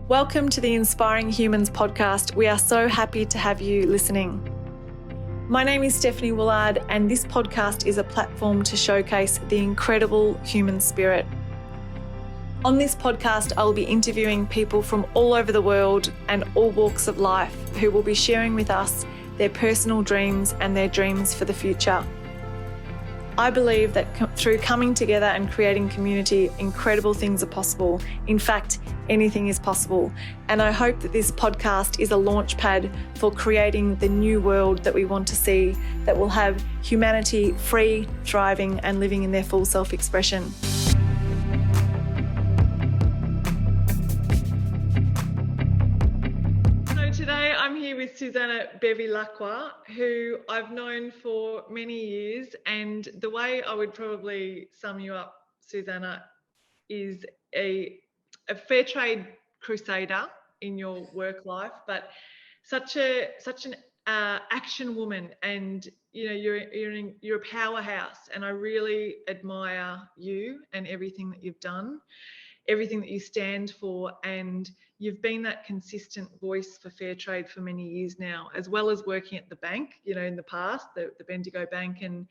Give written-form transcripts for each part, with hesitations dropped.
Welcome to the Inspiring Humans podcast. We are so happy to have you listening. My name is Stephanie Willard, and this podcast is a platform to showcase the incredible human spirit. On this podcast, I'll be interviewing people from all over the world and all walks of life who will be sharing with us their personal dreams and their dreams for the future. I believe that through coming together and creating community, incredible things are possible. In fact, anything is possible. And I hope that this podcast is a launch pad for creating the new world that we want to see, that will have humanity free, thriving, and living in their full self-expression. Today I'm here with Susannna Bevilacqua, who I've known for many years, and the way I would probably sum you up, Susannna, is a fair trade crusader in your work life, but such an action woman, and you're a powerhouse, and I really admire you and everything that you've done, everything that you stand for, and you've been that consistent voice for fair trade for many years now, as well as working at the bank, in the past, the Bendigo Bank, and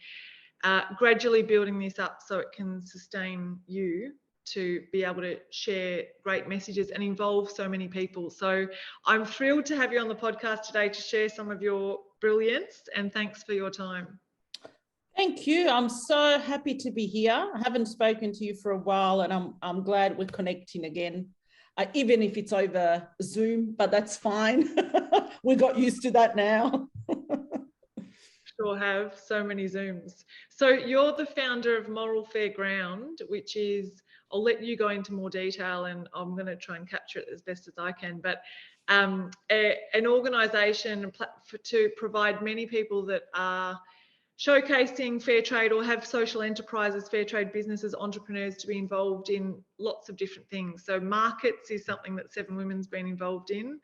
gradually building this up so it can sustain you to be able to share great messages and involve so many people. So I'm thrilled to have you on the podcast today to share some of your brilliance, and thanks for your time. Thank you. I'm so happy to be here. I haven't spoken to you for a while, and I'm glad we're connecting again, even if it's over Zoom, but that's fine. We got used to that now. Sure have, so many Zooms. So you're the founder of Moral Fairground, which is, I'll let you go into more detail, and I'm going to try and capture it as best as I can, but an organisation to provide many people that are showcasing fair trade or have social enterprises, fair trade businesses, entrepreneurs to be involved in lots of different things. So markets is something that Seven Women's been involved in.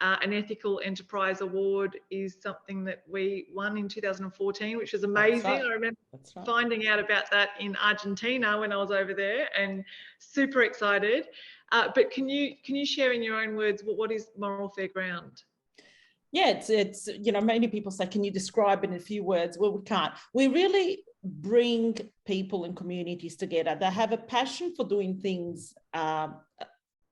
An ethical enterprise award is something that we won in 2014, which was amazing. Right. I remember finding out about that in Argentina when I was over there, and super excited. But can you share in your own words what is Moral Fairground? Yeah, it's many people say, can you describe it in a few words? Well, we can't. We really bring people and communities together. They have a passion for doing things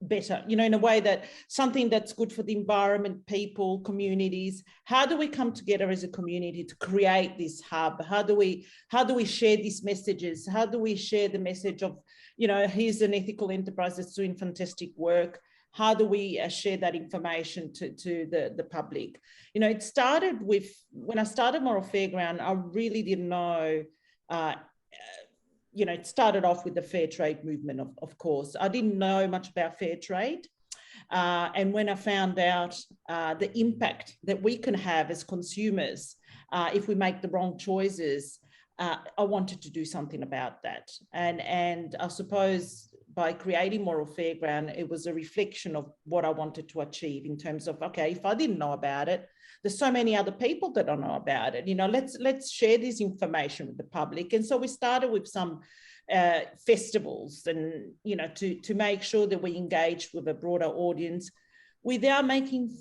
better, in a way that something that's good for the environment, people, communities. How do we come together as a community to create this hub? How do we share these messages? How do we share the message of, here's an ethical enterprise that's doing fantastic work? How do we share that information to the public? It started with, when I started Moral Fairground, I really didn't know, it started off with the fair trade movement, of course. I didn't know much about fair trade. And when I found out the impact that we can have as consumers if we make the wrong choices, I wanted to do something about that. And I suppose by creating Moral Fairground, it was a reflection of what I wanted to achieve in terms of, okay, if I didn't know about it, there's so many other people that don't know about it. Let's share this information with the public. And so we started with some festivals, and to make sure that we engaged with a broader audience without making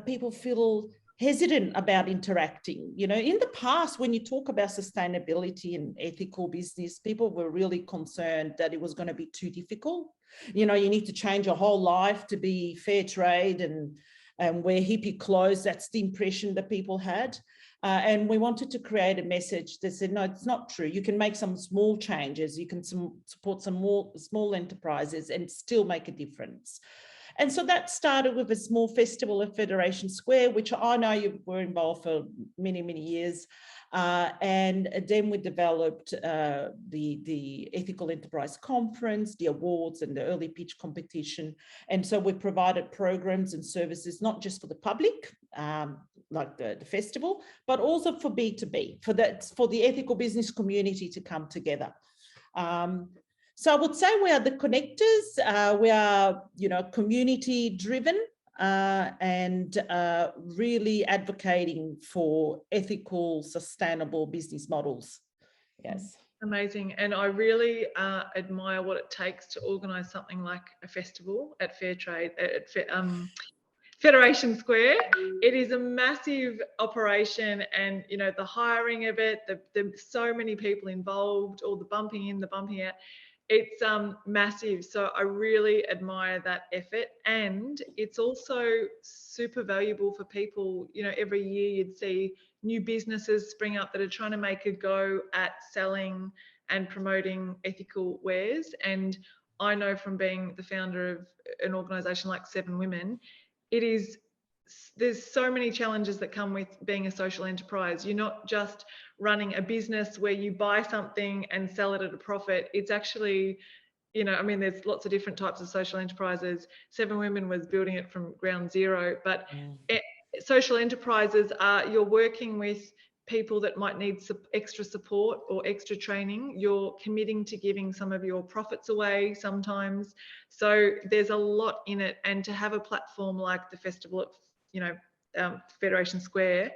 people feel hesitant about interacting. In the past, when you talk about sustainability and ethical business, people were really concerned that it was going to be too difficult. You need to change your whole life to be fair trade and wear hippie clothes. That's the impression that people had. And we wanted to create a message that said, no, it's not true. You can make some small changes. You can support some more small enterprises and still make a difference. And so that started with a small festival at Federation Square, which I know you were involved for many, many years. And then we developed the Ethical Enterprise Conference, the awards and the early pitch competition. And so we provided programs and services, not just for the public, like the festival, but also for B2B, for the ethical business community to come together. So I would say we are the connectors. We are, community driven and really advocating for ethical, sustainable business models. Yes. Amazing. And I really admire what it takes to organise something like a festival at Fairtrade, Federation Square. It is a massive operation, and you know, the hiring of it, the so many people involved, all the bumping in, the bumping out. It's massive. So I really admire that effort, and it's also super valuable for people. You know, every year you'd see new businesses spring up that are trying to make a go at selling and promoting ethical wares. And I know from being the founder of an organisation like Seven Women, there's so many challenges that come with being a social enterprise. You're not just running a business where you buy something and sell it at a profit. It's actually, you know, I mean, there's lots of different types of social enterprises. Seven Women was building it from ground zero, but social enterprises are, you're working with people that might need extra support or extra training. You're committing to giving some of your profits away sometimes. So there's a lot in it. And to have a platform like the festival at, you know, Federation Square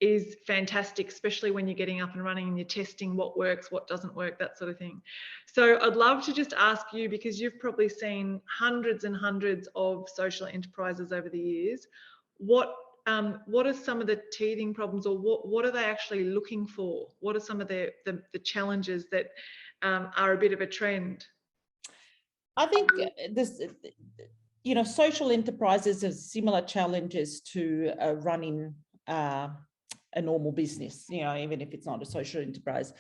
is fantastic, especially when you're getting up and running and you're testing what works, what doesn't work, that sort of thing. So I'd love to just ask you, because you've probably seen hundreds and hundreds of social enterprises over the years, what are some of the teething problems, or what are they actually looking for? What are some of the challenges that are a bit of a trend? I think this, you know, social enterprises have similar challenges to running a normal business, you know, even if it's not a social enterprise.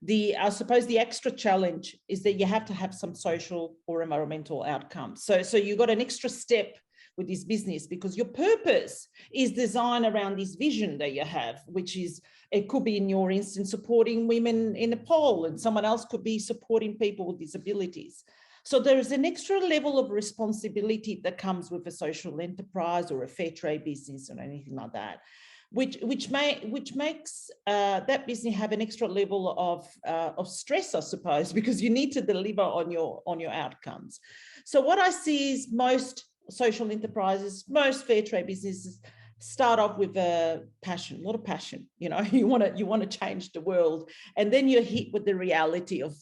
I suppose the extra challenge is that you have to have some social or environmental outcomes. So you've got an extra step with this business, because your purpose is designed around this vision that you have, which is, it could be in your instance supporting women in Nepal, and someone else could be supporting people with disabilities. So there is an extra level of responsibility that comes with a social enterprise or a fair trade business or anything like that, which makes that business have an extra level of stress, I suppose, because you need to deliver on your outcomes. So what I see is most social enterprises, most fair trade businesses start off with a lot of passion. You know, you want to change the world, and then you're hit with the reality of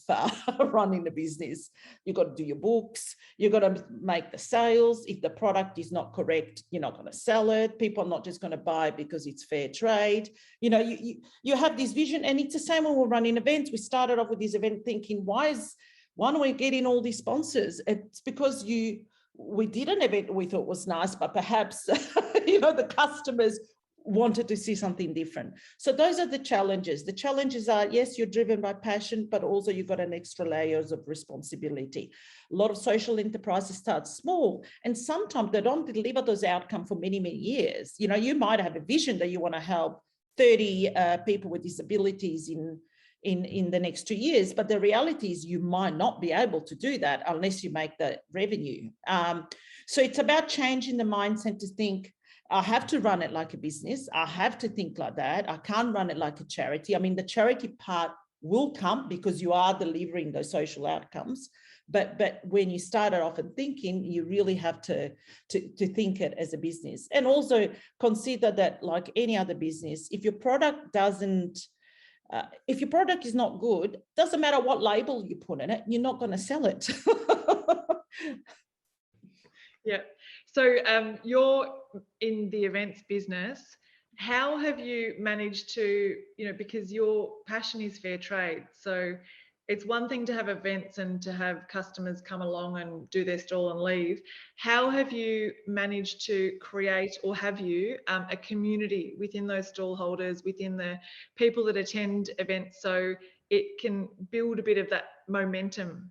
running a business. You've got to do your books, you've got to make the sales. If the product is not correct, you're not going to sell it. People are not just going to buy it because it's fair trade. You know, you have this vision, and it's the same when we're running events. We started off with this event thinking, why are we getting all these sponsors? It's because we did an event we thought was nice, but perhaps, you know, the customers wanted to see something different. So those are the challenges. The challenges are, yes, you're driven by passion, but also you've got an extra layers of responsibility. A lot of social enterprises start small, and sometimes they don't deliver those outcomes for many, many years. You know, you might have a vision that you want to help 30 people with disabilities in the next 2 years, but the reality is you might not be able to do that unless you make the revenue. So it's about changing the mindset to think, I have to run it like a business. I have to think like that. I can't run it like a charity. I mean, the charity part will come because you are delivering those social outcomes. But when you started off and thinking, you really have to think it as a business. And also consider that, like any other business, if your product is not good, doesn't matter what label you put in it, you're not going to sell it. Yeah. So you're in the events business. How have you managed to, you know, because your passion is fair trade, so it's one thing to have events and to have customers come along and do their stall and leave. How have you managed to create, or have you, a community within those stall holders, within the people that attend events, so it can build a bit of that momentum?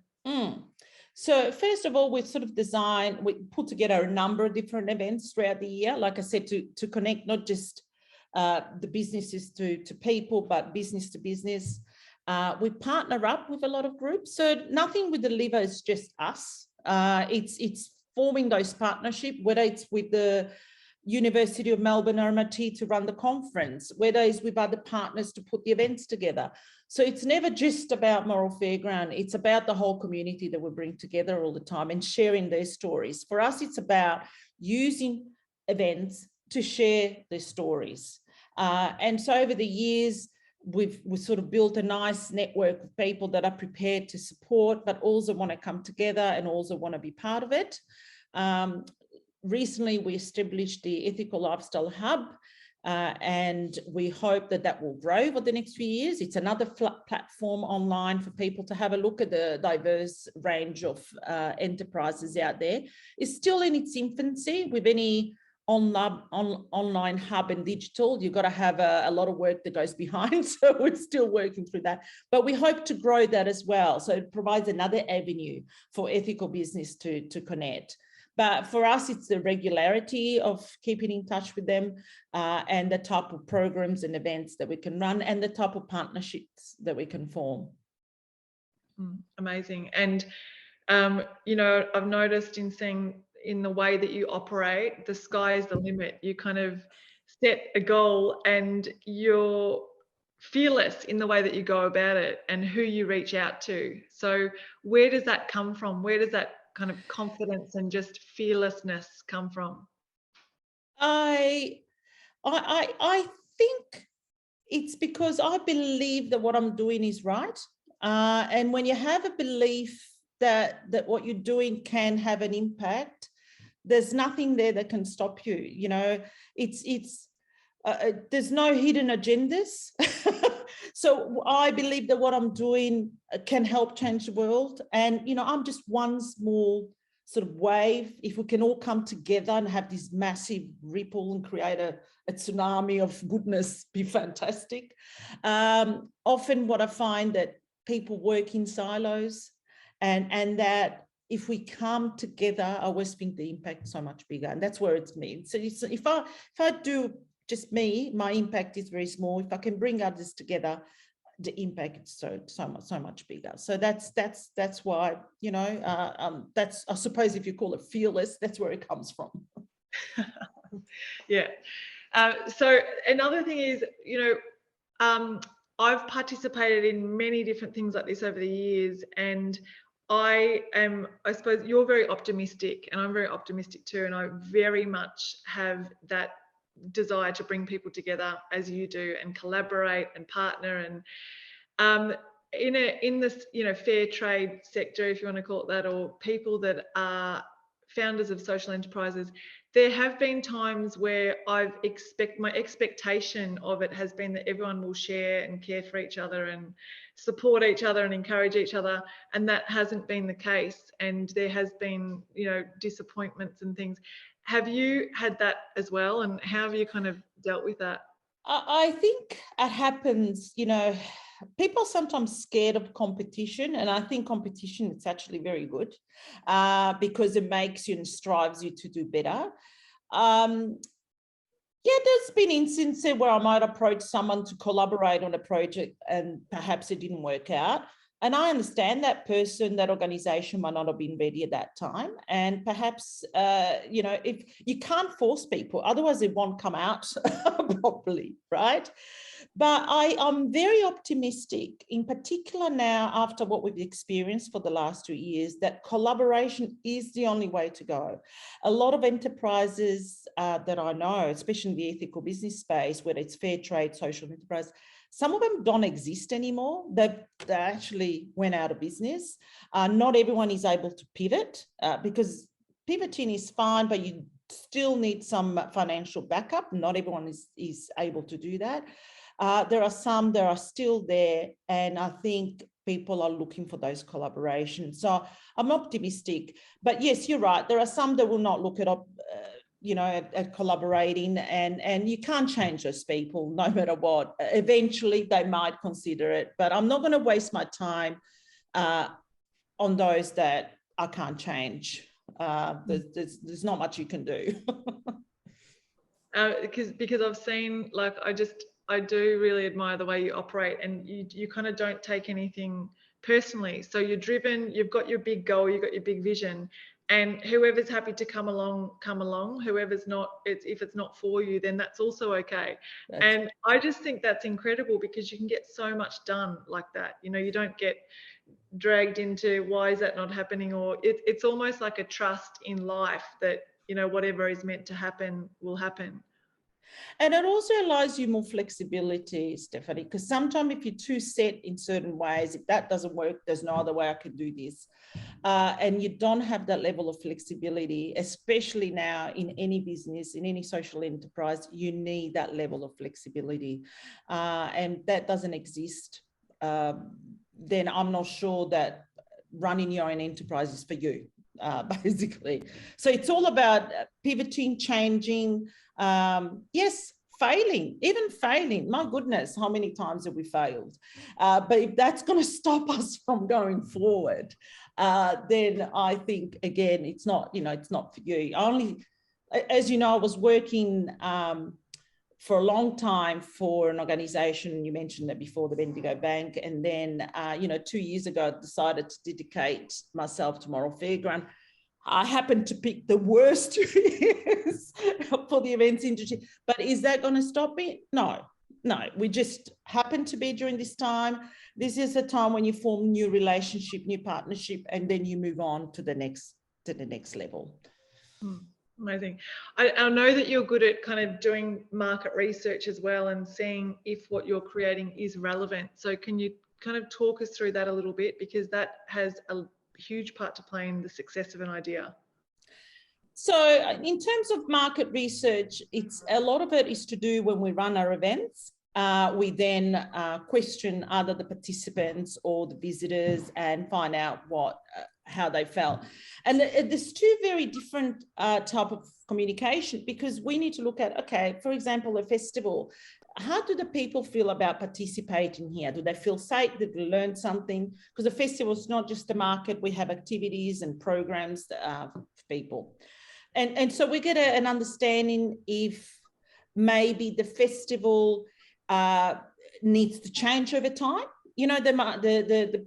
So first of all, we put together a number of different events throughout the year, like I said, to connect not just the businesses to people, but business to business. We partner up with a lot of groups, so nothing we deliver is just us. It's forming those partnerships, whether it's with the University of Melbourne RMIT to run the conference, whether it's with other partners to put the events together. So it's never just about Moral Fairground. It's about the whole community that we bring together all the time and sharing their stories. For us, it's about using events to share their stories. And so over the years, we've sort of built a nice network of people that are prepared to support, but also want to come together and also want to be part of it. Recently, we established the Ethical Lifestyle Hub, and we hope that that will grow over the next few years. It's another platform online for people to have a look at the diverse range of enterprises out there. It's still in its infancy. With any online hub and digital, you've got to have a lot of work that goes behind. So we're still working through that, but we hope to grow that as well. So it provides another avenue for ethical business to connect. But for us, it's the regularity of keeping in touch with them, and the type of programs and events that we can run, and the type of partnerships that we can form. Amazing. And, you know, I've noticed in the way that you operate, the sky is the limit. You kind of set a goal and you're fearless in the way that you go about it and who you reach out to. So where does that come from? Where does that kind of confidence and just fearlessness come from? I think it's because I believe that what I'm doing is right. And when you have a belief that what you're doing can have an impact, there's nothing there that can stop you. You know, there's no hidden agendas. So I believe that what I'm doing can help change the world. And, you know, I'm just one small sort of wave. If we can all come together and have this massive ripple and create a tsunami of goodness, be fantastic. Often what I find that people work in silos, and that if we come together, I always think the impact is so much bigger, and that's where it's me. So if I do just me, my impact is very small. If I can bring others together, the impact is so much bigger. So that's why, you know, that's, I suppose if you call it fearless, that's where it comes from. Yeah. So another thing is, you know, I've participated in many different things like this over the years, and I suppose you're very optimistic and I'm very optimistic too, and I very much have that desire to bring people together as you do and collaborate and partner. And in this, you know, fair trade sector, if you want to call it that, or people that are founders of social enterprises, there have been times where my expectation of it has been that everyone will share and care for each other and support each other and encourage each other, and that hasn't been the case, and there has been, you know, disappointments and things. Have you had that as well, and how have you kind of dealt with that? I think it happens, you know, people are sometimes scared of competition, and I think competition is actually very good, because it makes you and strives you to do better. Yeah, there's been instances where I might approach someone to collaborate on a project and perhaps it didn't work out. And I understand that person, that organization might not have been ready at that time. And perhaps, you know, if you can't force people, otherwise it won't come out properly, right? But I'm very optimistic, in particular now after what we've experienced for the last 2 years, that collaboration is the only way to go. A lot of enterprises that I know, especially in the ethical business space, whether it's fair trade, social enterprise, some of them don't exist anymore. They actually went out of business. Not everyone is able to pivot, because pivoting is fine, but you still need some financial backup. Not everyone is able to do that. There are some that are still there, and I think people are looking for those collaborations. So I'm optimistic, but yes, you're right. There are some that will not look at you know, at collaborating, and you can't change those people no matter what. Eventually they might consider it, but I'm not going to waste my time on those that I can't change. There's not much you can do. Because I've seen, like, I do really admire the way you operate, and you kind of don't take anything personally. So you're driven, you've got your big goal, you've got your big vision, and whoever's happy to come along. Whoever's not, if it's not for you, then that's also okay. And I just think that's incredible, because you can get so much done like that. You know, you don't get dragged into why is that not happening, or it's almost like a trust in life that, you know, whatever is meant to happen will happen. And it also allows you more flexibility, Stephanie, because sometimes if you're too set in certain ways, if that doesn't work, there's no other way I can do this. And you don't have that level of flexibility, especially now in any business, in any social enterprise, you need that level of flexibility. And that doesn't exist. Then I'm not sure that running your own enterprise is for you, basically. So it's all about pivoting, changing, yes, failing, even failing. My goodness, how many times have we failed? But if that's going to stop us from going forward, then I think, again, it's not, it's not for you. As you know, I was working for a long time for an organization, you mentioned that before, the Bendigo Bank. And then, 2 years ago, I decided to dedicate myself to Moral Fairground. I happened to pick the worst 2 years for the events industry. But is that going to stop me? No. We just happen to be during this time. This is a time when you form new relationship, new partnership, and then you move on to the next level. Amazing. I know that you're good at kind of doing market research as well and seeing if what you're creating is relevant. So can you kind of talk us through that a little bit, because that has a huge part to play in the success of an idea? So in terms of market research, a lot of it is to do when we run our events. We then question either the participants or the visitors and find out how they felt. And there's two very different type of communication, because we need to look at, okay, for example, a festival. How do the people feel about participating here? Do they feel safe? Did they learn something? Because the festival is not just a market. We have activities and programs for people. And so we get an understanding if maybe the festival needs to change over time. The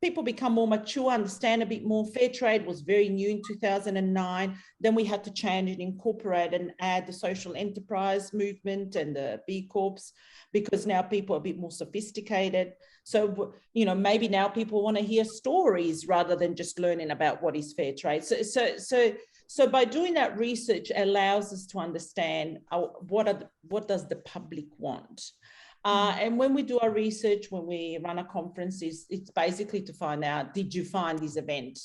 people become more mature, understand a bit more. Fair trade was very new in 2009. Then we had to change and incorporate and add the social enterprise movement and the B Corps, because now people are a bit more sophisticated. So, maybe now people want to hear stories rather than just learning about what is fair trade. So by doing that research allows us to understand what does the public want. And when we do our research, when we run a conference, it's basically to find out, did you find this event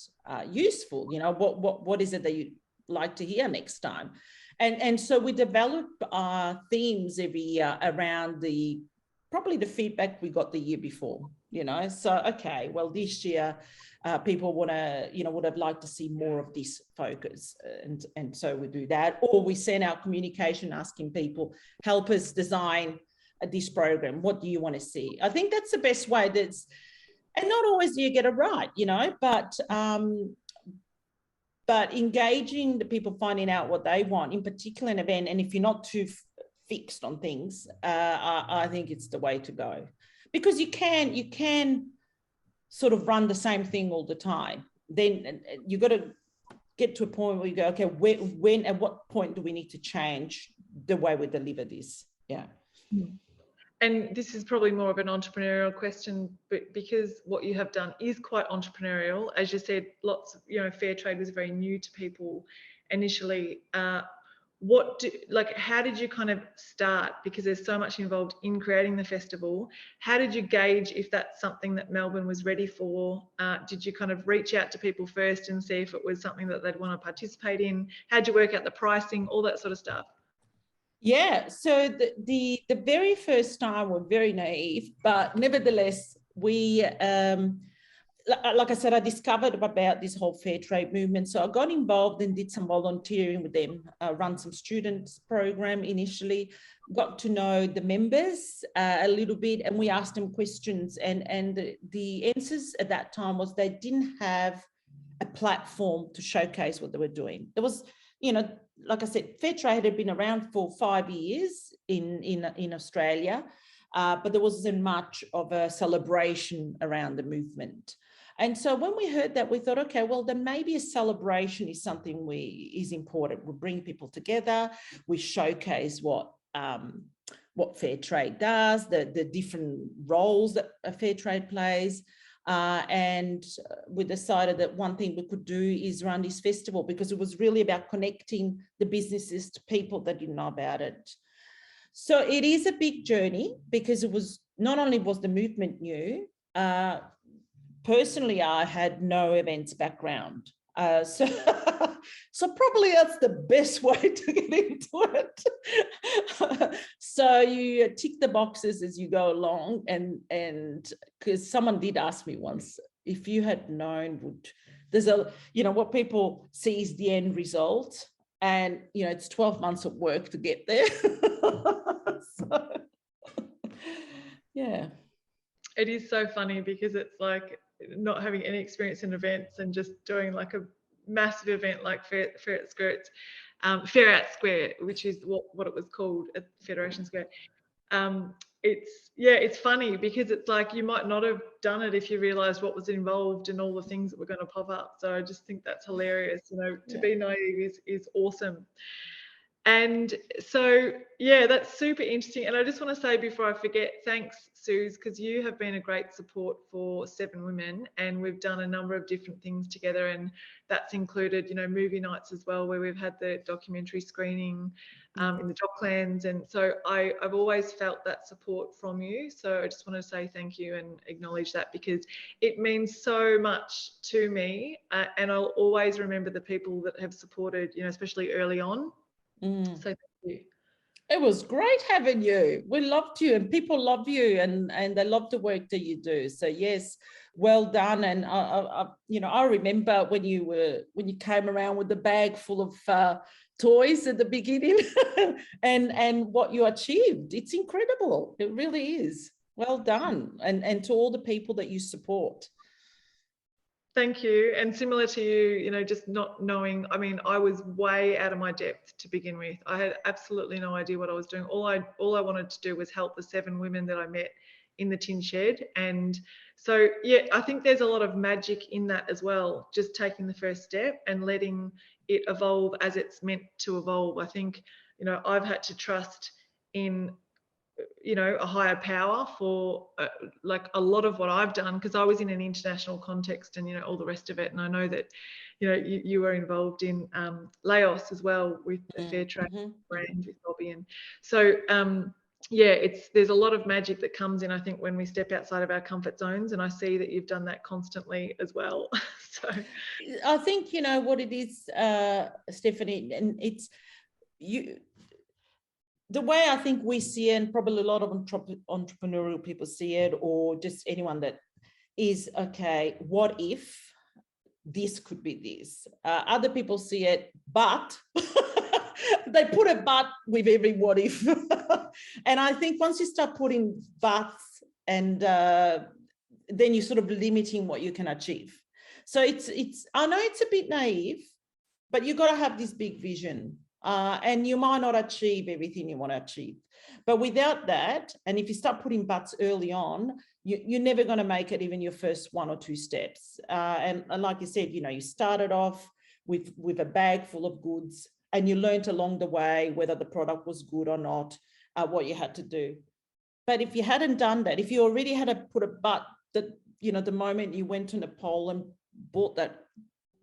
useful? What is it that you'd like to hear next time? And so we develop themes every year around probably the feedback we got the year before, So, okay, well, this year people would have liked to see more of this focus. And so we do that. Or we send out communication asking people, help us design this program. What do you want to see? I think that's the best way. And not always do you get it right, but engaging the people, finding out what they want, in particular an event. And if you're not too fixed on things, I think it's the way to go, because you can sort of run the same thing all the time. Then you've got to get to a point where you go, okay, when at what point do we need to change the way we deliver this? Yeah. And this is probably more of an entrepreneurial question, but because what you have done is quite entrepreneurial, as you said, fair trade was very new to people initially. How did you kind of start? Because there's so much involved in creating the festival. How did you gauge if that's something that Melbourne was ready for? Did you kind of reach out to people first and see if it was something that they'd want to participate in? How'd you work out the pricing, all that sort of stuff? Yeah, so the very first time we're very naive, but nevertheless, we, like I said, I discovered about this whole fair trade movement. So I got involved and did some volunteering with them, run some students program initially, got to know the members a little bit, and we asked them questions. And the answers at that time was they didn't have a platform to showcase what they were doing. There was, like I said, fair trade had been around for 5 years in Australia, but there wasn't much of a celebration around the movement. And so when we heard that, we thought, okay, well, then maybe a celebration is something is important. We bring people together, we showcase what fair trade does, the different roles that a fair trade plays. And we decided that one thing we could do is run this festival, because it was really about connecting the businesses to people that didn't know about it. So it is a big journey, because it was not only was the movement new, personally, I had no events background. So probably that's the best way to get into it. So you tick the boxes as you go along, and because someone did ask me once, if you had known, there's what people see is the end result, and it's 12 months of work to get there. So, yeah. It is so funny, because it's like not having any experience in events and just doing like a massive event like Fair Out Square, which is what it was called at Federation Square. It's funny, because it's like you might not have done it if you realised what was involved and all the things that were going to pop up. So I just think that's hilarious. To be naive is awesome. And so, that's super interesting. And I just want to say before I forget, thanks, Suze, because you have been a great support for Seven Women, and we've done a number of different things together, and that's included, movie nights as well, where we've had the documentary screening in the Docklands. And so I've always felt that support from you. So I just want to say thank you and acknowledge that, because it means so much to me, and I'll always remember the people that have supported, especially early on. So thank you. It was great having you. We loved you, and people love you, and they love the work that you do. So yes, well done. And I remember when you came around with the bag full of toys at the beginning, and what you achieved. It's incredible. It really is. Well done, and to all the people that you support. Thank you. And similar to you, just not knowing, I was way out of my depth to begin with. I had absolutely no idea what I was doing. All I wanted to do was help the 7 women that I met in the tin shed. And so, I think there's a lot of magic in that as well, just taking the first step and letting it evolve as it's meant to evolve. I think, I've had to trust in a higher power for like a lot of what I've done, because I was in an international context and all the rest of it. And I know that you were involved in Laos as well with the fair trade brand with Bobby, and so there's a lot of magic that comes in, I think, when we step outside of our comfort zones, and I see that you've done that constantly as well. So I think what it is, Stephanie, and it's the way I think we see it, and probably a lot of entrepreneurial people see it, or just anyone that is, okay, what if this could be this? Other people see it, but they put a but with every what if. And I think once you start putting buts, and then you're sort of limiting what you can achieve. So it's I know it's a bit naive, but you've got to have this big vision. And you might not achieve everything you want to achieve. But without that, and if you start putting buts early on, you're never going to make it, even your first 1 or 2 steps. And like you said, you started off with a bag full of goods, and you learned along the way whether the product was good or not, what you had to do. But if you hadn't done that, if you already had to put a but that, the moment you went to Nepal and bought that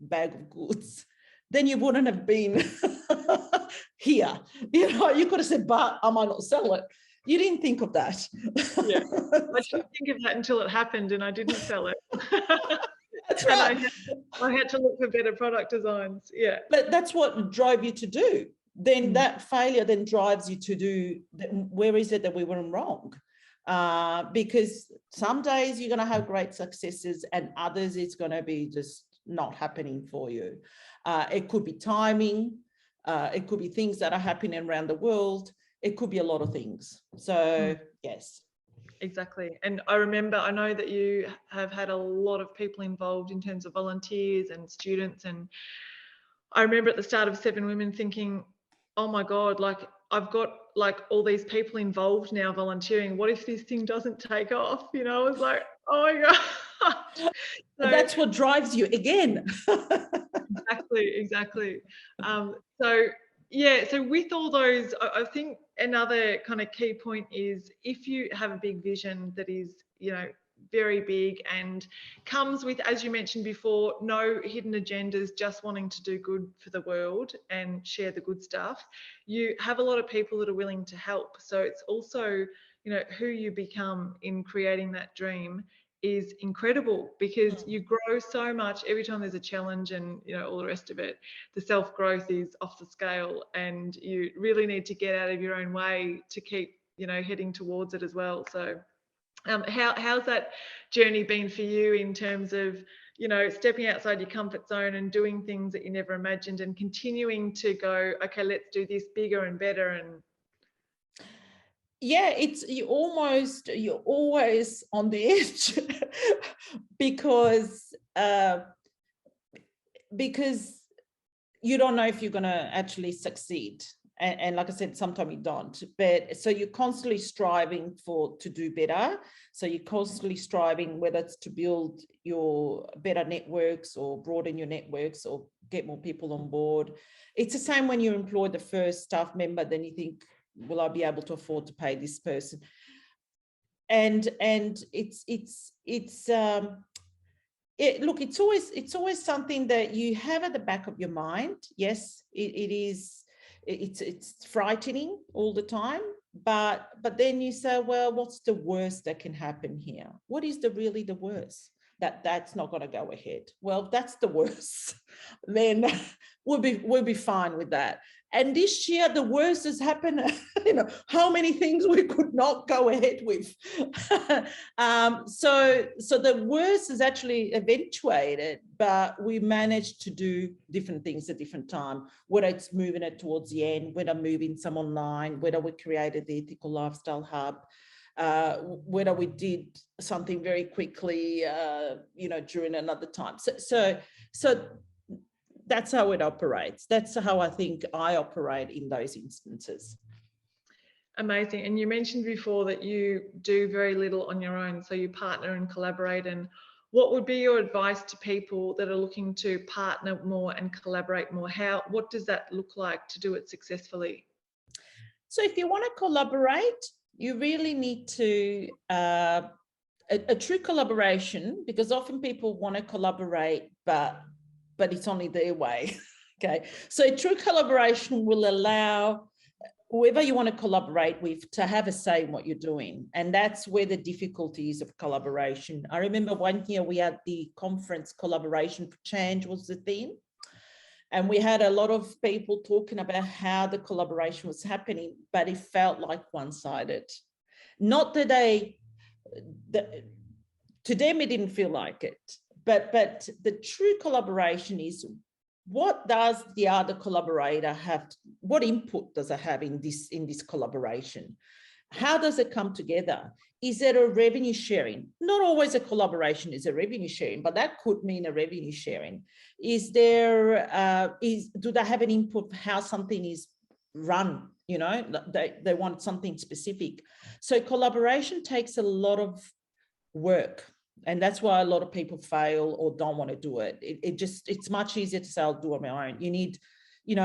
bag of goods, then you wouldn't have been here. You could have said, but I might not sell it. You didn't think of that. Yeah, I didn't think of that until it happened, and I didn't sell it. That's right. I had to look for better product designs. Yeah. But that's what drove you to do. Then that failure then drives you to do, where is it that we were wrong? Because some days you're going to have great successes, and others it's going to be just not happening for you. It could be timing. It could be things that are happening around the world. It could be a lot of things. So, yes. Exactly. And I know that you have had a lot of people involved in terms of volunteers and students. And I remember at the start of 7 Women thinking, oh my God, like I've got like all these people involved now volunteering. What if this thing doesn't take off? I was like, oh my God. So, that's what drives you again. Exactly. So with all those, I think another kind of key point is, if you have a big vision that is, very big and comes with, as you mentioned before, no hidden agendas, just wanting to do good for the world and share the good stuff. You have a lot of people that are willing to help. So it's also, who you become in creating that dream is incredible, because you grow so much every time there's a challenge, and all the rest of it. The self-growth is off the scale, and you really need to get out of your own way to keep heading towards it as well. So how's that journey been for you in terms of stepping outside your comfort zone and doing things that you never imagined, and continuing to go, okay, let's do this bigger and better? And yeah, you're always on the edge because you don't know if you're going to actually succeed. And like I said, sometimes you don't. But so you're constantly striving to do better. So you're constantly striving, whether it's to build your better networks or broaden your networks or get more people on board. It's the same when you employ the first staff member, then you think, will I be able to afford to pay this person? And it's always something that you have at the back of your mind. Yes, it's frightening all the time, but then you say, well, what's the worst that can happen here? What is really the worst? That's not going to go ahead. Well, that's the worst. Then we'll be fine with that. And this year, the worst has happened. How many things we could not go ahead with. So the worst is actually eventuated, but we managed to do different things at different time. Whether it's moving it towards the end, whether moving some online, whether we created the Ethical Lifestyle Hub, whether we did something very quickly, during another time. So that's how it operates. That's how I think I operate in those instances. Amazing. And you mentioned before that you do very little on your own, so you partner and collaborate. And what would be your advice to people that are looking to partner more and collaborate more? What does that look like to do it successfully? So if you want to collaborate, you really need to a true collaboration, because often people want to collaborate, but it's only their way. Okay, so a true collaboration will allow whoever you want to collaborate with to have a say in what you're doing, and that's where the difficulties of collaboration. I remember one year we had the conference Collaboration for Change was the theme, and we had a lot of people talking about how the collaboration was happening, but it felt like one-sided. Not that to them it didn't feel like it, but the true collaboration is, what does the other collaborator have? What input does it have in this collaboration? How does it come together? Is it a revenue sharing? Not always a collaboration is a revenue sharing, but that could mean a revenue sharing. Is there, do they have an input for how something is run? They want something specific. So collaboration takes a lot of work. And that's why a lot of people fail or don't want to do it. It's much easier to say, I'll do it on my own. You need, you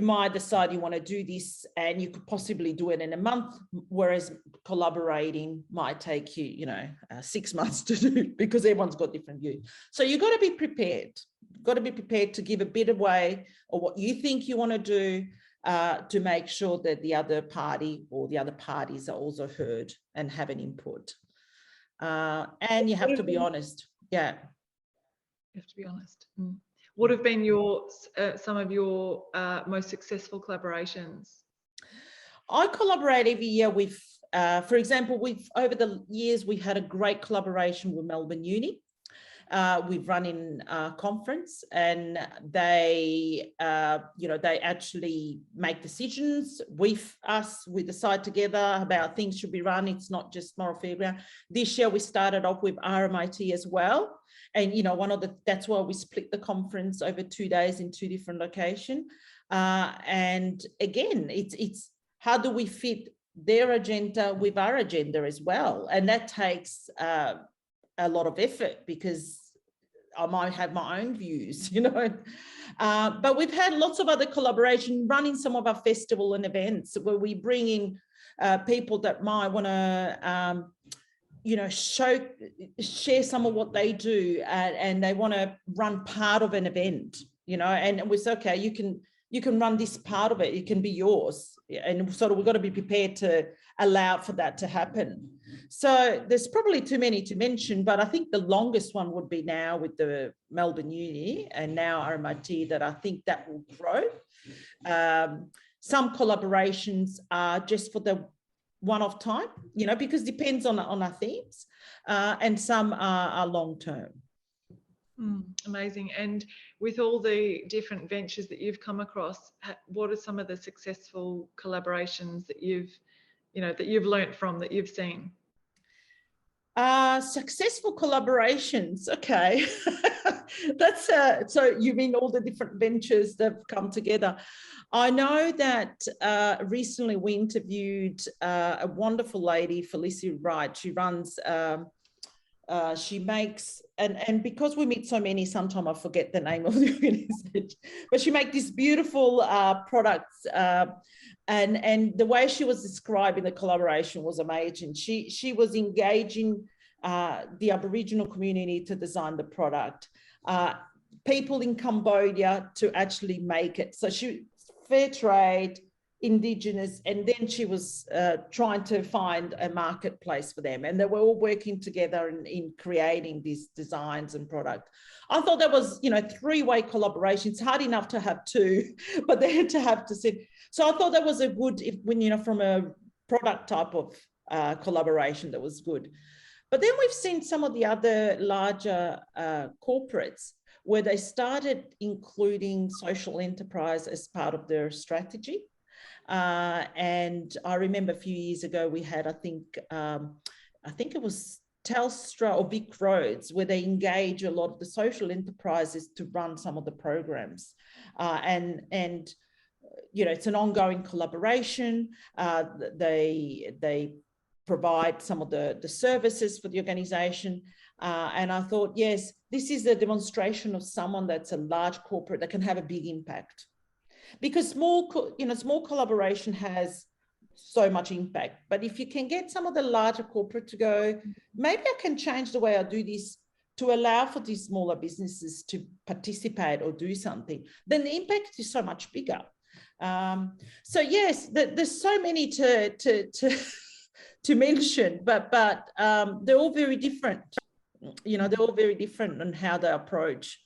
might decide you want to do this and you could possibly do it in a month, whereas collaborating might take you, 6 months to do, because everyone's got different views. So you've got to be prepared. You've got to be prepared to give a bit away of what you think you want to do, to make sure that the other party or the other parties are also heard and have an input. And you have to be honest. Yeah. You have to be honest. What have been some of your most successful collaborations? I collaborate every year with, for example, over the years, we've had a great collaboration with Melbourne Uni. We've run in a conference, and they actually make decisions with us. We decide together about things should be run. It's not just Moral Fairground. This year we started off with RMIT as well. And, that's why we split the conference over 2 days in 2 different locations. And again, it's how do we fit their agenda with our agenda as well? And that takes a lot of effort, because I might have my own views, but we've had lots of other collaboration running some of our festival and events where we bring in people that might want to, you know, share some of what they do, and they want to run part of an event, you know, and it was okay, you can run this part of it, it can be yours. And sort of we've got to be prepared to allow for that to happen. So there's probably too many to mention, but I think the longest one would be now with the Melbourne Uni and now RMIT, that I think that will grow. Some collaborations are just for the one-off time, you know, because it depends on our themes, and some are long-term. Amazing. And with all the different ventures that you've come across, what are some of the successful collaborations that you've learnt from, that you've seen? Successful collaborations. Okay. That's so you mean all the different ventures that have come together. I know that recently we interviewed a wonderful lady, Felicia Wright. She runs, she makes, and because we meet so many, sometimes I forget the name of the organization, but she makes these beautiful products. And the way she was describing the collaboration was amazing. She was engaging the Aboriginal community to design the product, people in Cambodia to actually make it. So she fair trade, Indigenous, and then she was trying to find a marketplace for them, and they were all working together in creating these designs and product. I thought that was, you know, three-way collaboration. It's hard enough to have two, but they had to have to sit. So I thought that was a good, when, you know, from a product type of collaboration, that was good. But then we've seen some of the other larger corporates where they started including social enterprise as part of their strategy. And I remember a few years ago we had, I think it was Telstra or Vic Roads, where they engage a lot of the social enterprises to run some of the programs. And you know, it's an ongoing collaboration. They provide some of the services for the organisation. And I thought, yes, this is a demonstration of someone that's a large corporate that can have a big impact. Because small collaboration has so much impact. But if you can get some of the larger corporate to go, maybe I can change the way I do this to allow for these smaller businesses to participate or do something, then the impact is so much bigger. So yes, there's so many to mention, but they're all very different. You know, they're all very different in how they approach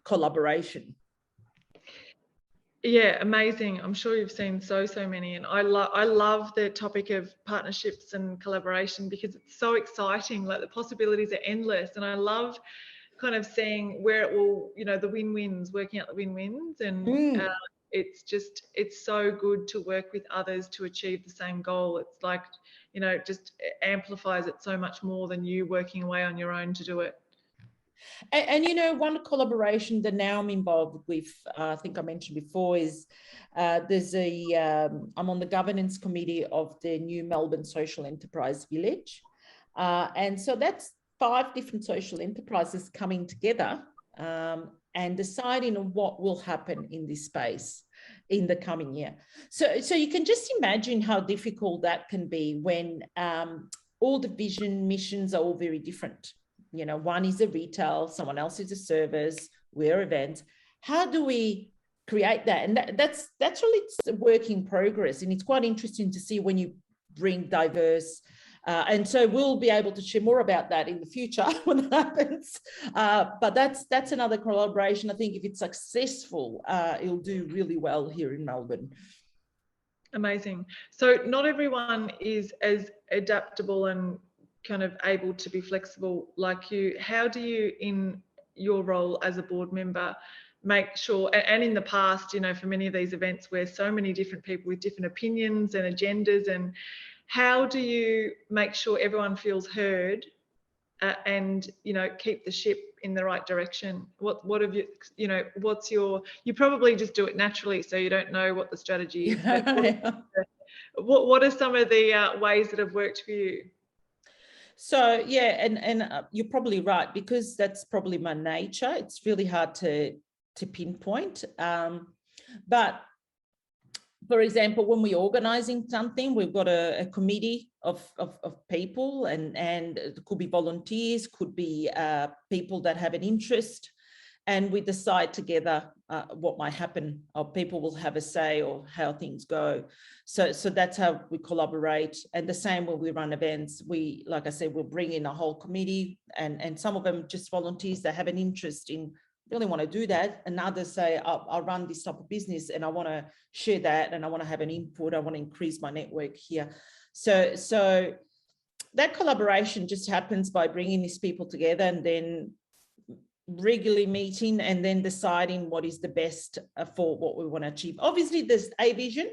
collaboration. Yeah, amazing. I'm sure you've seen so many, and I love the topic of partnerships and collaboration because it's so exciting. Like, the possibilities are endless, and I love kind of seeing where it will, you know, the win-wins, working out the win-wins, and it's so good to work with others to achieve the same goal. It's like, you know, it just amplifies it so much more than you working away on your own to do it. And you know, one collaboration that now I'm involved with, I think I mentioned before, is I'm on the governance committee of the new Melbourne Social Enterprise Village. And so that's 5 different social enterprises coming together and deciding on what will happen in this space in the coming year. So you can just imagine how difficult that can be when all the vision missions are all very different. You know, one is a retail, someone else is a service, we're events. How do we create that? And that's really a work in progress. And it's quite interesting to see when you bring diverse. And so we'll be able to share more about that in the future when that happens. But that's another collaboration. I think if it's successful, it'll do really well here in Melbourne. Amazing. So not everyone is as adaptable and kind of able to be flexible like you. How do you, in your role as a board member, make sure, and in the past, you know, for many of these events where so many different people with different opinions and agendas, and how do you make sure everyone feels heard and, you know, keep the ship in the right direction? What have you, you know, what's your, you probably just do it naturally, so you don't know what the strategy is. What are some of the ways that have worked for you? So yeah, and you're probably right, because that's probably my nature. It's really hard to pinpoint, but for example, when we're organizing something, we've got a committee of people, and it could be volunteers, could be people that have an interest, and we decide together what might happen, or people will have a say or how things go. So that's how we collaborate. And the same when we run events, we, like I said, we'll bring in a whole committee, and some of them just volunteers that have an interest in, really want to do that, and others say, I'll run this type of business and I want to share that, and I want to have an input, I want to increase my network here. So that collaboration just happens by bringing these people together, and then regularly meeting, and then deciding what is the best for what we want to achieve. Obviously there's a vision,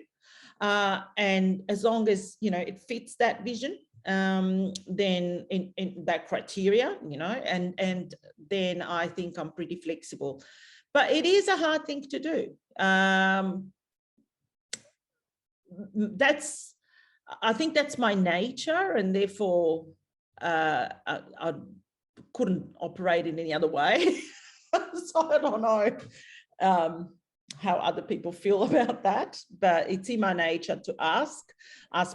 and as long as, you know, it fits that vision, then in that criteria, you know, and then I think I'm pretty flexible. But it is a hard thing to do. I think that's my nature, and therefore I couldn't operate in any other way. So I don't know how other people feel about that, but it's in my nature to ask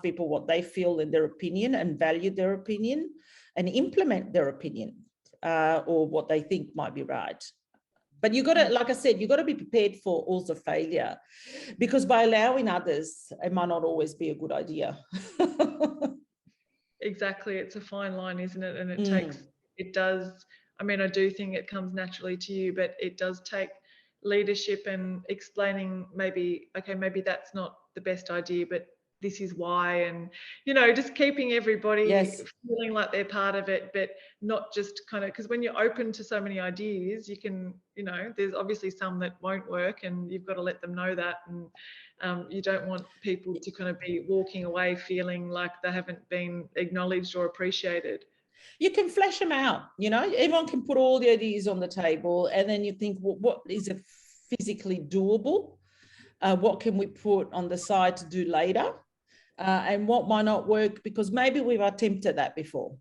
people what they feel in their opinion, and value their opinion, and implement their opinion, or what they think might be right. But you got to, like I said, you got to be prepared for also failure, because by allowing others, it might not always be a good idea. Exactly, it's a fine line, isn't it? And it does, I mean, I do think it comes naturally to you, but it does take leadership and explaining, maybe, okay, maybe that's not the best idea, but this is why, and, you know, just keeping everybody feeling like they're part of it, but not just kind of, because when you're open to so many ideas, you can, you know, there's obviously some that won't work, and you've got to let them know that, and you don't want people to kind of be walking away feeling like they haven't been acknowledged or appreciated. You can flesh them out, you know, everyone can put all the ideas on the table, and then you think, well, what is it physically doable? What can we put on the side to do later? And what might not work, because maybe we've attempted that before.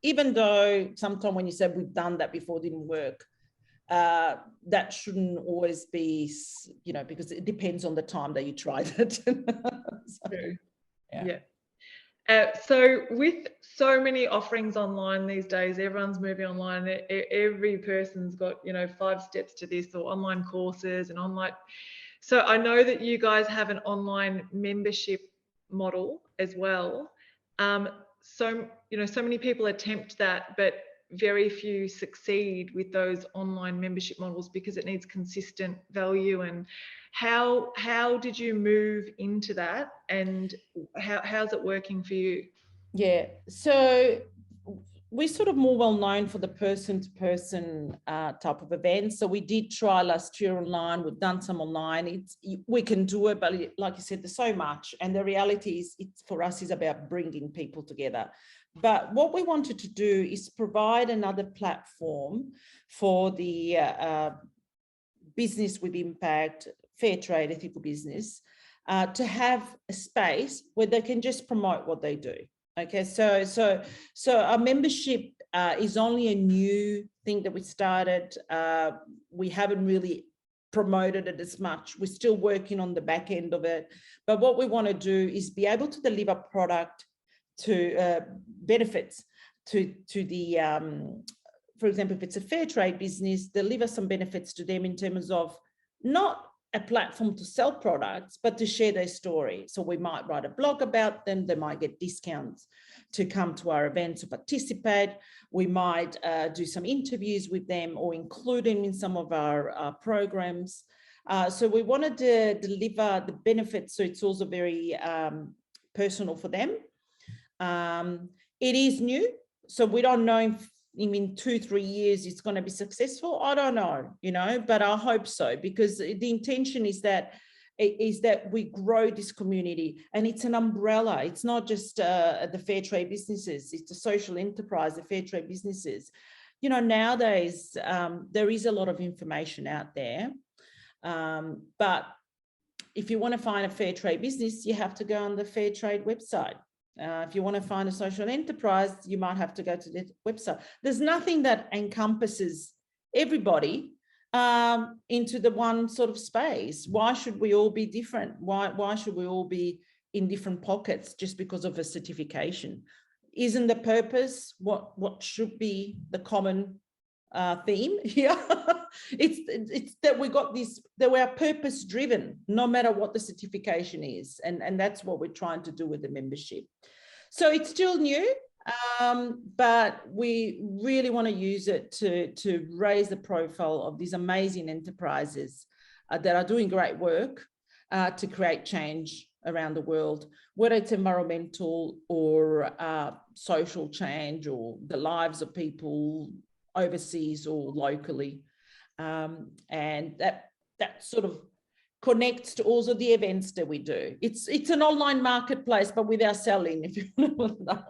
Even though sometimes when you said we've done that before, didn't work, that shouldn't always be, you know, because it depends on the time that you tried it. So with so many offerings online these days, everyone's moving online. Every person's got, you know, 5 steps to this, or online courses and online. So I know that you guys have an online membership model as well. So, you know, so many people attempt that, but very few succeed with those online membership models, because it needs consistent value. And how did you move into that, and how's it working for you? Yeah, so we're sort of more well known for the person-to-person type of events. So we did try last year online. We've done some online. We can do it, but like you said, there's so much. And the reality is, for us, is about bringing people together. But what we wanted to do is provide another platform for the business with impact, fair trade, ethical business, to have a space where they can just promote what they do. Okay, so our membership is only a new thing that we started. We haven't really promoted it as much. We're still working on the back end of it. But what we want to do is be able to deliver product to benefits to the, for example, if it's a fair trade business, deliver some benefits to them in terms of not a platform to sell products, but to share their story. So we might write a blog about them. They might get discounts to come to our events to participate. We might do some interviews with them, or include them in some of our programs. So we wanted to deliver the benefits, so it's also very personal for them. It is new, so we don't know if in 2-3 years it's going to be successful. I don't know, you know, but I hope so, because the intention is that we grow this community, and it's an umbrella. It's not just the fair trade businesses, it's the social enterprise, the fair trade businesses. You know, nowadays there is a lot of information out there, but if you want to find a fair trade business, you have to go on the fair trade website. If you want to find a social enterprise, you might have to go to the website. There's nothing that encompasses everybody into the one sort of space. Why should we all be different? Why should we all be in different pockets just because of a certification? Isn't the purpose what should be the common theme here? It's that we got this, that we are purpose driven, no matter what the certification is, and that's what we're trying to do with the membership. So it's still new, but we really want to use it to raise the profile of these amazing enterprises that are doing great work to create change around the world, whether it's environmental or social change or the lives of people overseas or locally. And that sort of connects to also the events that we do. It's an online marketplace, but without selling, if you know.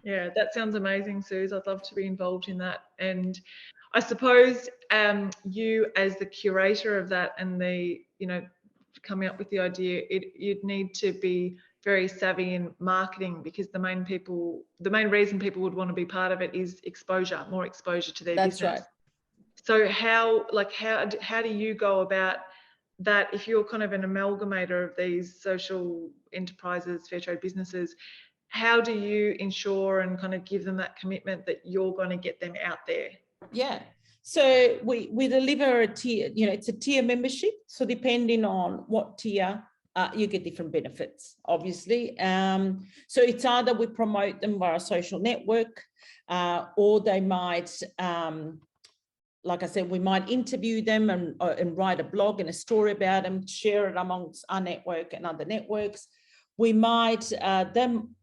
Yeah, that sounds amazing, Suze. I'd love to be involved in that. And I suppose you as the curator of that and the, you know, coming up with the idea, you'd need to be very savvy in marketing, because the main reason people would want to be part of it is exposure, more exposure to their business. That's right. So how do you go about that if you're kind of an amalgamator of these social enterprises, fair trade businesses? How do you ensure and kind of give them that commitment that you're going to get them out there? Yeah. So we deliver a tier, you know, it's a tier membership. So depending on what tier, you get different benefits, obviously. So it's either we promote them via a social network, or they might, like I said, we might interview them and write a blog and a story about them, share it amongst our network and other networks. We might then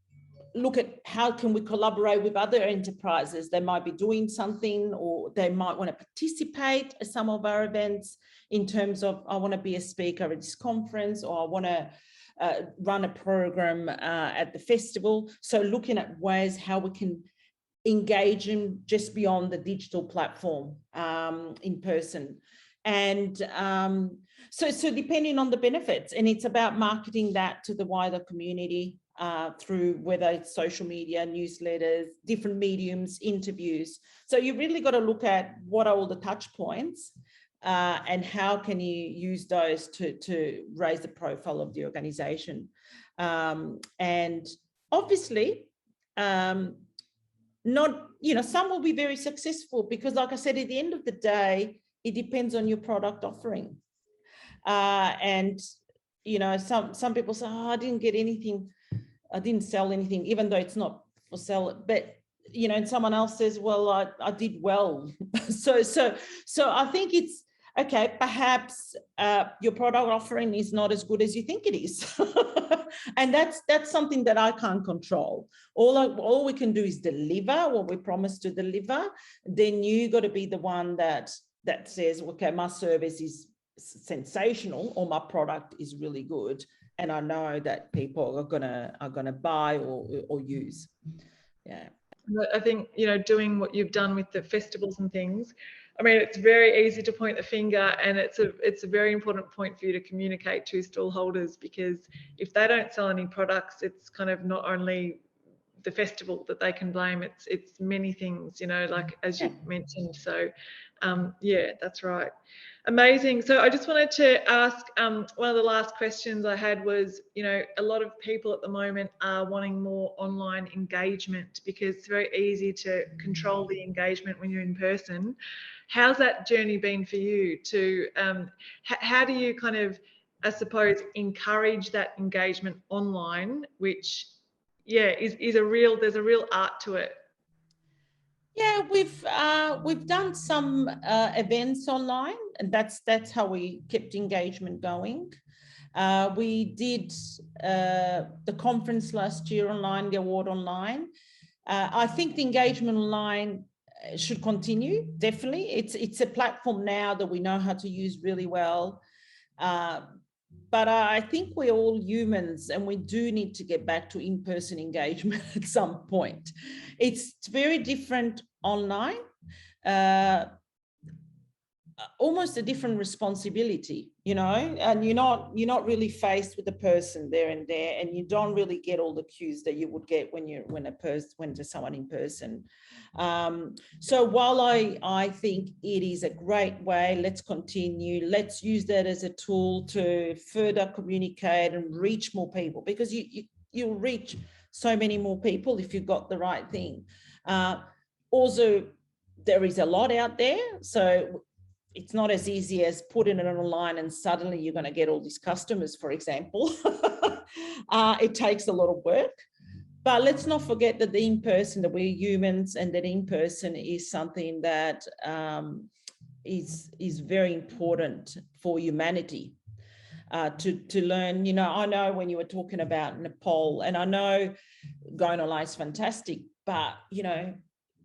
look at how can we collaborate with other enterprises. They might be doing something, or they might want to participate at some of our events in terms of, I want to be a speaker at this conference, or I want to run a program at the festival. So looking at ways how we can engage them just beyond the digital platform in person. And so depending on the benefits, and it's about marketing that to the wider community through whether it's social media, newsletters, different mediums, interviews. So you really got to look at what are all the touch points and how can you use those to raise the profile of the organization. And obviously, not, you know, some will be very successful because, like I said, at the end of the day, it depends on your product offering. And, you know, some people say, oh, I didn't get anything, I didn't sell anything, even though it's not for sale. But, you know, and someone else says, well, I did well. So I think it's, okay, perhaps your product offering is not as good as you think it is. And that's something that I can't control. All we can do is deliver what we promise to deliver. Then you got to be the one that says, okay, my service is sensational, or my product is really good, and I know that people are gonna buy or use. Yeah. I think, you know, doing what you've done with the festivals and things, I mean, it's very easy to point the finger, and it's a very important point for you to communicate to stallholders, because if they don't sell any products, it's kind of not only the festival that they can blame, it's many things, you know, like as you mentioned. So yeah, that's right. Amazing. So I just wanted to ask, one of the last questions I had was, you know, a lot of people at the moment are wanting more online engagement because it's very easy to control the engagement when you're in person. How's that journey been for you to, how do you kind of, I suppose, encourage that engagement online, which, yeah, there's a real art to it? Yeah, we've done some events online, and that's how we kept engagement going. We did the conference last year online, the award online. I think the engagement online should continue, definitely. It's a platform now that we know how to use really well. But I think we're all humans, and we do need to get back to in-person engagement at some point. It's very different online. almost a different responsibility, you know, and you're not really faced with the person there and there, and you don't really get all the cues that you would get when there's someone in person. So while I think it is a great way, let's continue. Let's use that as a tool to further communicate and reach more people, because you'll reach so many more people if you've got the right thing. Also, there is a lot out there, so it's not as easy as putting it online and suddenly you're going to get all these customers, for example. It takes a lot of work. But let's not forget that the in-person, that we're humans, and that in-person is something that is very important for humanity. To learn, you know, I know when you were talking about Nepal, and I know going online is fantastic, but, you know,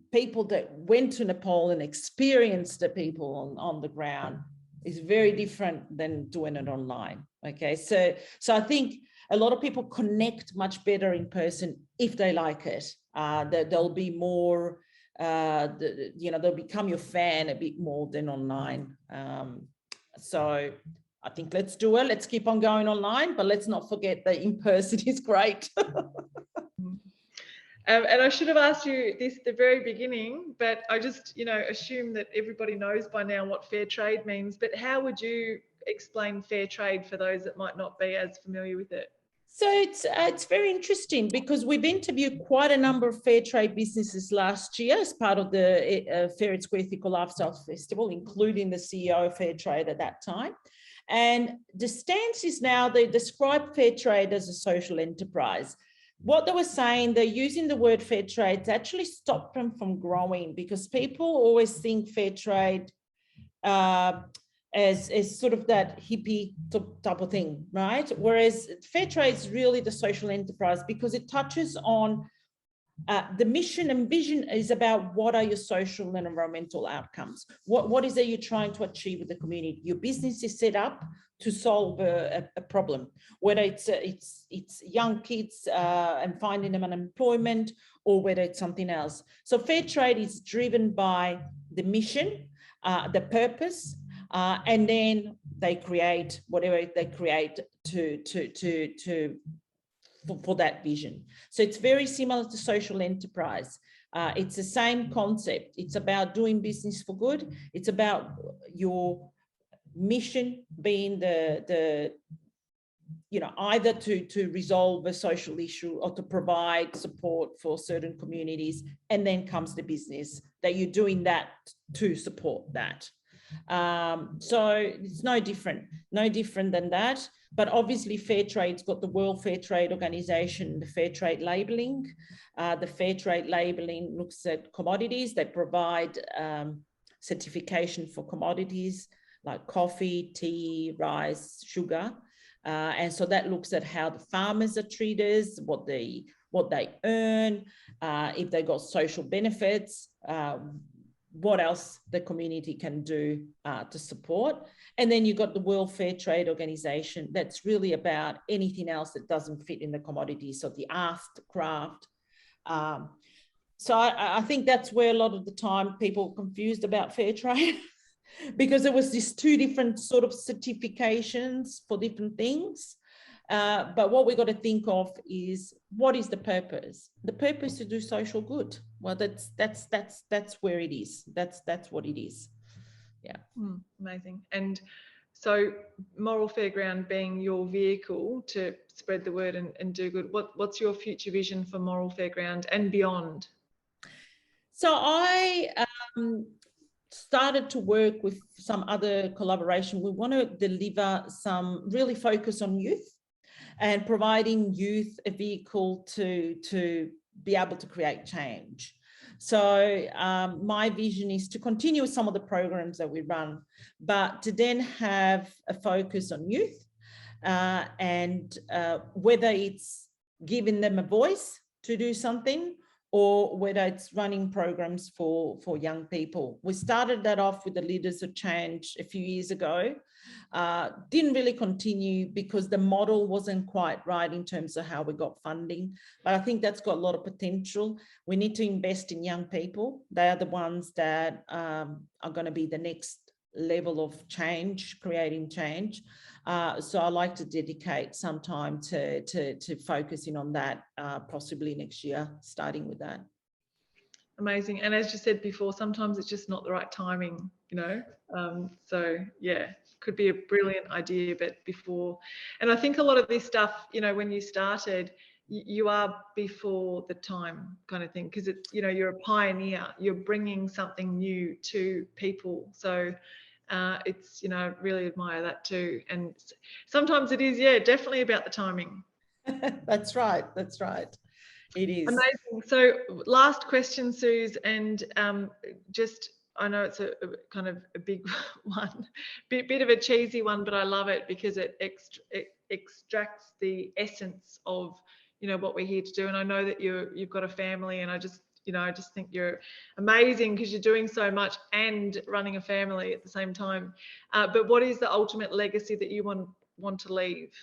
people that went to Nepal and experienced the people on the ground is very different than doing it online. Okay, so I think a lot of people connect much better in person if they like it. They'll be more, you know, they'll become your fan a bit more than online. So I think let's do it. Let's keep on going online, but let's not forget that in person is great. And I should have asked you this at the very beginning, but I just, you know, assume that everybody knows by now what fair trade means. But how would you explain fair trade for those that might not be as familiar with it? So it's very interesting, because we've interviewed quite a number of fair trade businesses last year as part of the Fair and Square Ethical Lifestyle Festival, including the CEO of Fair Trade at that time. And the stance is now they describe fair trade as a social enterprise. What they were saying, they're using the word fair trade to actually stop them from growing, because people always think fair trade as sort of that hippie type of thing, right? Whereas fair trade is really the social enterprise, because it touches on the mission and vision is about what are your social and environmental outcomes. What is it you're trying to achieve with the community? Your business is set up to solve a problem, whether it's young kids and finding them unemployment, or whether it's something else. So fair trade is driven by the mission, the purpose, and then they create whatever they create for that vision. So it's very similar to social enterprise. It's the same concept. It's about doing business for good. It's about your mission being the you know, either to resolve a social issue or to provide support for certain communities, and then comes the business that you're doing that to support that. So it's no different than that. But obviously fair trade's got the World Fair Trade Organization, the fair trade labeling. The fair trade labeling looks at commodities. They provide certification for commodities like coffee, tea, rice, sugar. And so that looks at how the farmers are treated, what they earn, if they got social benefits, what else the community can do to support. And then you've got the World Fair Trade Organization that's really about anything else that doesn't fit in the commodities, so the art, the craft. So I think that's where a lot of the time people are confused about fair trade because there was these two different sort of certifications for different things. But what we've got to think of is, what is the purpose? The purpose is to do social good. Well, that's where it is. That's what it is. Yeah. Amazing. And so Moral Fairground being your vehicle to spread the word and do good, what's your future vision for Moral Fairground and beyond? So I started to work with some other collaboration. We want to deliver some really focus on youth and providing youth a vehicle to be able to create change. So my vision is to continue with some of the programs that we run, but to then have a focus on youth and whether it's giving them a voice to do something, or whether it's running programs for young people. We started that off with the Leaders of Change a few years ago. Didn't really continue because the model wasn't quite right in terms of how we got funding, but I think that's got a lot of potential. We need to invest in young people. They are the ones that are going to be the next level of change, creating change. So I like to dedicate some time to focusing on that, possibly next year, starting with that. Amazing. And as you said before, sometimes it's just not the right timing, so yeah, could be a brilliant idea, but before. And I think a lot of this stuff, when you started, you are before the time kind of thing, because it's, you're a pioneer, you're bringing something new to people. So it's, really admire that too. And sometimes it is, definitely about the timing. That's right. It is. Amazing. So last question, Suze, and I know it's a kind of a big one, bit of a cheesy one, but I love it because it extracts the essence of, what we're here to do. And I know that you've got a family, and I just think you're amazing because you're doing so much and running a family at the same time. But what is the ultimate legacy that you want to leave?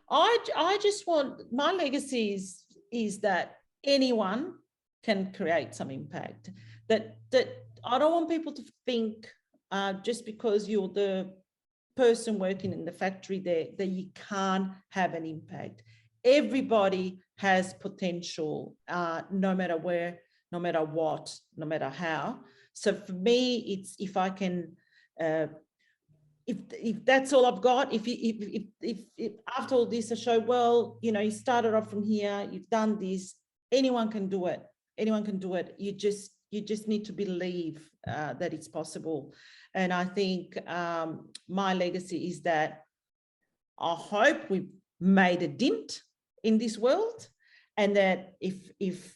I just want, my legacy is that anyone can create some impact. That I don't want people to think just because you're the person working in the factory there that you can't have an impact. Everybody has potential, no matter where, no matter what, no matter how. So for me, it's if I can, if that's all I've got, if after all this I show, well, you started off from here, you've done this, anyone can do it. Anyone can do it. You just need to believe that it's possible. And I think my legacy is that I hope we've made a dent in this world, and that if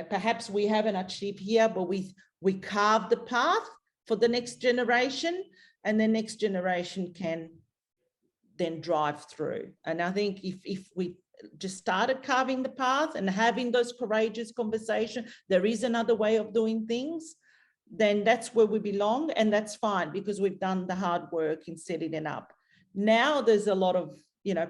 perhaps we haven't achieved here, but we carve the path for the next generation, and the next generation can then drive through. And I think if we just started carving the path and having those courageous conversations, there is another way of doing things, then that's where we belong, and that's fine because we've done the hard work in setting it up. Now there's a lot of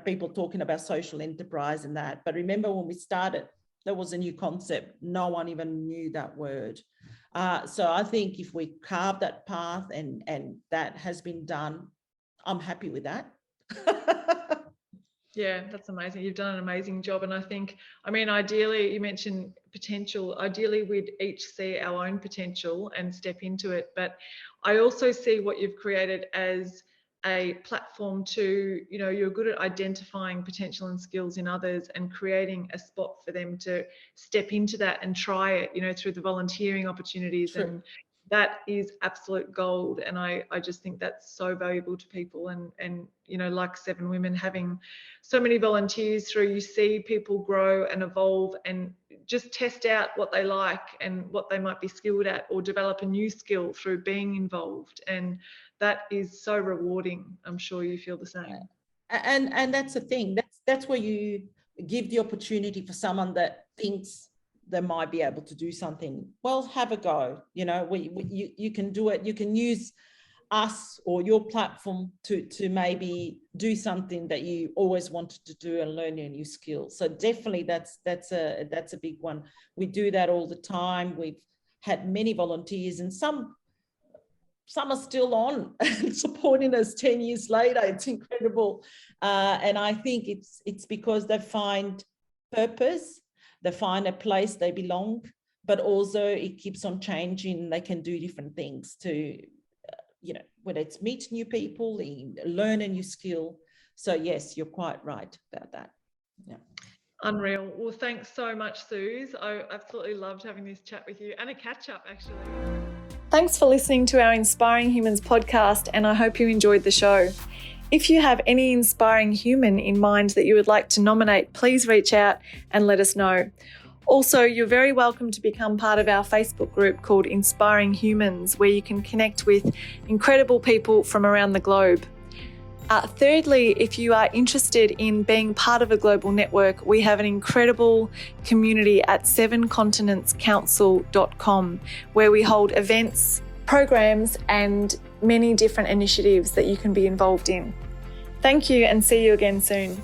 people talking about social enterprise and that, but remember when we started, that was a new concept. No one even knew that word. So I think if we carve that path and that has been done, I'm happy with that. Yeah, that's amazing. You've done an amazing job. And I think, ideally, you mentioned potential. Ideally, we'd each see our own potential and step into it. But I also see what you've created as a platform to, you're good at identifying potential and skills in others and creating a spot for them to step into that and try it, through the volunteering opportunities. True. And that is absolute gold. And I just think that's so valuable to people. And like Seven Women, having so many volunteers through, you see people grow and evolve and just test out what they like and what they might be skilled at, or develop a new skill through being involved. And that is so rewarding. I'm sure you feel the same. And that's the thing. That's where you give the opportunity for someone that thinks they might be able to do something. Well, have a go. You can do it. You can use us or your platform to maybe do something that you always wanted to do and learn a new skill. So definitely that's a big one. We do that all the time. We've had many volunteers, and some are still on supporting us 10 years later. It's incredible. And I think it's because they find purpose, they find a place they belong, but also it keeps on changing. They can do different things to, whether it's meet new people, learn a new skill. So yes, you're quite right about that. Yeah. Unreal. Well, thanks so much, Suze. I absolutely loved having this chat with you, and a catch up actually. Thanks for listening to our Inspiring Humans podcast, and I hope you enjoyed the show. If you have any inspiring human in mind that you would like to nominate, please reach out and let us know. Also, you're very welcome to become part of our Facebook group called Inspiring Humans, where you can connect with incredible people from around the globe. Thirdly, if you are interested in being part of a global network, we have an incredible community at 7continentscouncil.com, where we hold events, programs, and many different initiatives that you can be involved in. Thank you, and see you again soon.